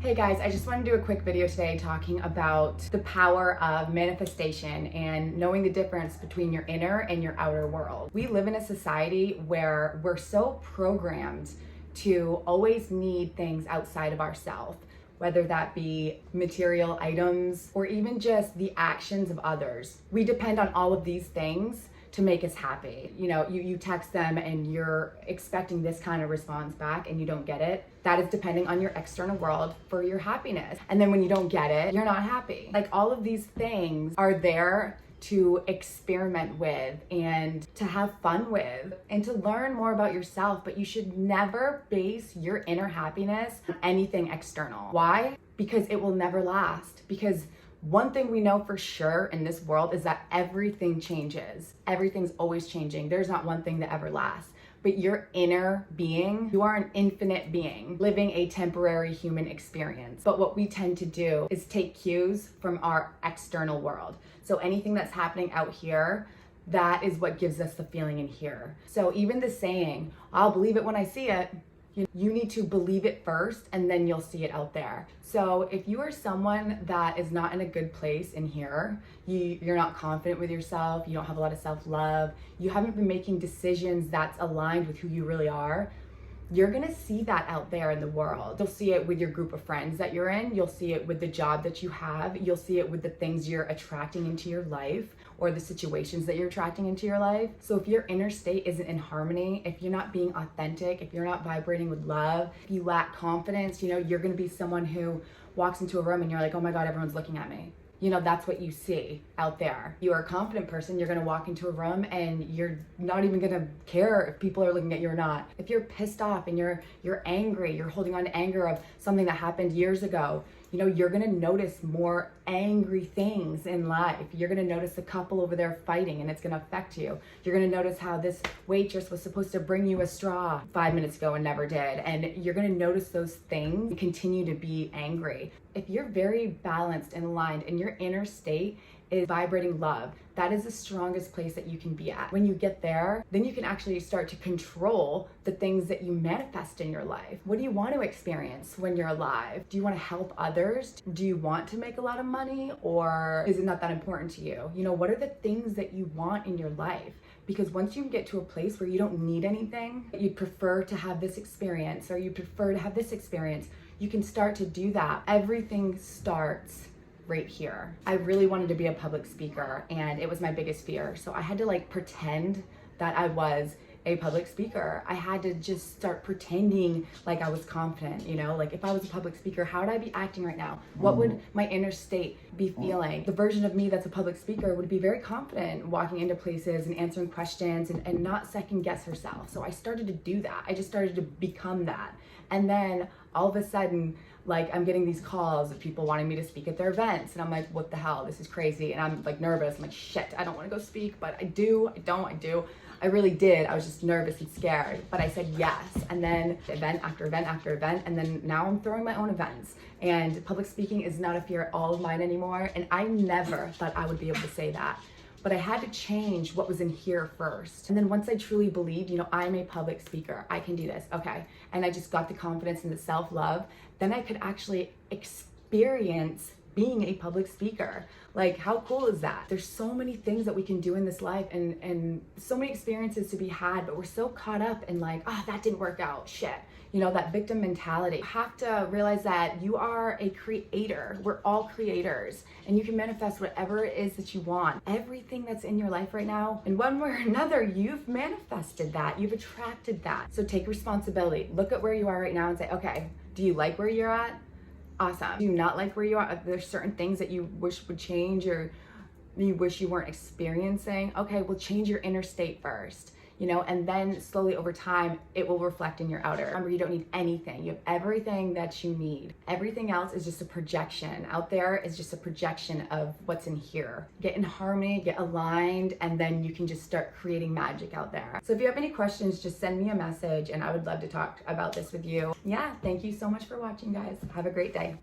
Hey guys, I just want to do a quick video today talking about the power of manifestation and knowing the difference between your inner and your outer world. We live in a society where we're so programmed to always need things outside of ourselves, whether that be material items or even just the actions of others. We depend on all of these things to make us happy. You know, you text them and you're expecting this kind of response back and you don't get it. That is depending on your external world for your happiness. And then when you don't get it, you're not happy. Like, all of these things are there to experiment with and to have fun with and to learn more about yourself, but you should never base your inner happiness on anything external. Why? Because it will never last. Because one thing we know for sure in this world is that everything changes. Everything's always changing. There's not one thing that ever lasts. But your inner being, you are an infinite being living a temporary human experience. But what we tend to do is take cues from our external world. So anything that's happening out here, that is what gives us the feeling in here. So even the saying, I'll believe it when I see it, you need to believe it first and then you'll see it out there. So if you are someone that is not in a good place in here, you're not confident with yourself, you don't have a lot of self-love, you haven't been making decisions that's aligned with who you really are, you're gonna see that out there in the world. You'll see it with your group of friends that you're in, you'll see it with the job that you have, you'll see it with the things you're attracting into your life or the situations that you're attracting into your life. So if your inner state isn't in harmony, if you're not being authentic, if you're not vibrating with love, if you lack confidence, you're gonna be someone who walks into a room and you're like, oh my God, everyone's looking at me. That's what you see out there. You're a confident person, you're gonna walk into a room and you're not even gonna care if people are looking at you or not. If you're pissed off and you're angry, you're holding on to anger of something that happened years ago, you're gonna notice more angry things in life. You're gonna notice a couple over there fighting and it's gonna affect you. You're gonna notice how this waitress was supposed to bring you a straw 5 minutes ago and never did. And you're gonna notice those things and continue to be angry. If you're very balanced and aligned and your inner state is vibrating love, that is the strongest place that you can be at. When you get there, then you can actually start to control the things that you manifest in your life. What do you want to experience when you're alive? Do you want to help others? Do you want to make a lot of money, or is it not that important to you? What are the things that you want in your life? Because once you get to a place where you don't need anything, you prefer to have this experience or you prefer to have this experience, you can start to do that. Everything starts right here. I really wanted to be a public speaker and it was my biggest fear. So I had to pretend that I was a public speaker. I had to just start pretending like I was confident, if I was a public speaker, how would I be acting right now? What would my inner state be feeling? The version of me that's a public speaker would be very confident walking into places and answering questions and not second guess herself. So I started to do that. I just started to become that. And then all of a sudden, I'm getting these calls of people wanting me to speak at their events. And I'm like, what the hell? This is crazy. And I'm nervous. I'm like, shit, I don't want to go speak, but I do. I do. I really did. I was just nervous and scared, but I said yes. And then event after event after event. And then now I'm throwing my own events. And public speaking is not a fear at all of mine anymore. And I never thought I would be able to say that. But I had to change what was in here first. And then once I truly believed, I'm a public speaker, I can do this, okay. And I just got the confidence and the self-love, then I could actually experience being a public speaker. How cool is that? There's so many things that we can do in this life and so many experiences to be had, but we're so caught up in that didn't work out, shit. That victim mentality. You have to realize that you are a creator. We're all creators and you can manifest whatever it is that you want. Everything that's in your life right now, in one way or another, you've manifested that. You've attracted that. So take responsibility. Look at where you are right now and say, okay, do you like where you're at? Awesome. Do you not like where you are? There's certain things that you wish would change or you wish you weren't experiencing. Okay, well, change your inner state first. And then slowly over time, it will reflect in your outer. Remember, you don't need anything. You have everything that you need. Everything else is just a projection. Out there is just a projection of what's in here. Get in harmony, get aligned, and then you can just start creating magic out there. So if you have any questions, just send me a message and I would love to talk about this with you. Yeah, thank you so much for watching, guys. Have a great day.